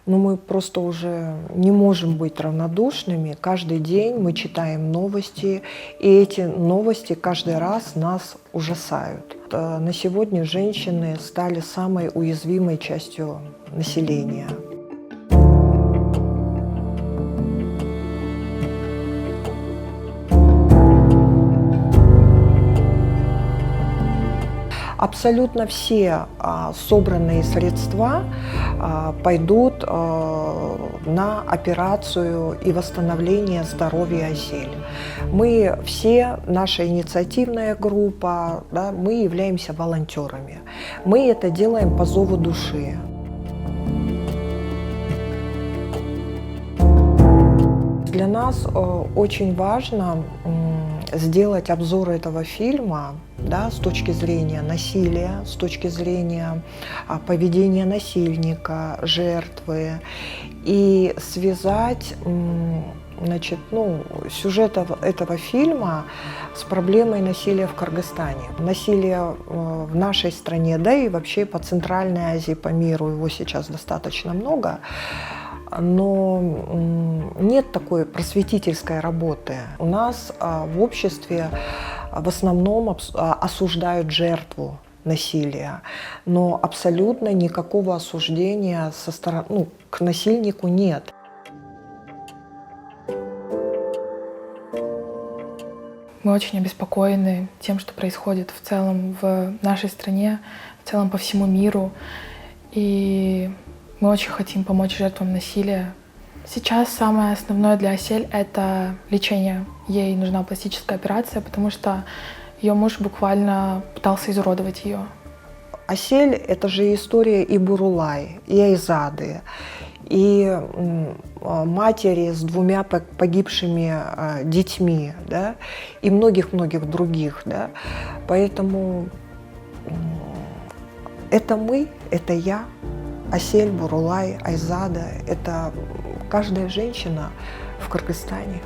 Но мы просто уже не можем быть равнодушными. Каждый день мы читаем новости, и эти новости каждый раз нас ужасают. На сегодня женщины стали самой уязвимой частью населения. Абсолютно все собранные средства пойдут на операцию и восстановление здоровья Асель. Мы все, наша инициативная группа, да, мы являемся волонтерами. Мы это делаем по зову души. Для нас очень важно сделать обзор этого фильма, да, с точки зрения насилия, с точки зрения поведения насильника, жертвы, и связать сюжет этого фильма с проблемой насилия в Кыргызстане. Насилие в нашей стране, да и вообще по Центральной Азии, по миру, его сейчас достаточно много. Но нет такой просветительской работы. У нас в обществе в основном осуждают жертву насилия, но абсолютно никакого осуждения со стороны, к насильнику нет. Мы очень обеспокоены тем, что происходит в целом в нашей стране, в целом по всему миру. И мы очень хотим помочь жертвам насилия. Сейчас самое основное для Асель — это лечение. Ей нужна пластическая операция, потому что ее муж буквально пытался изуродовать ее. Асель — это же история и Бурулай, и Айзады, и матери с 2 погибшими детьми, да, и многих-многих других. Да. Поэтому это мы, это я. Асель, Бурулай, Айзада — это каждая женщина в Кыргызстане.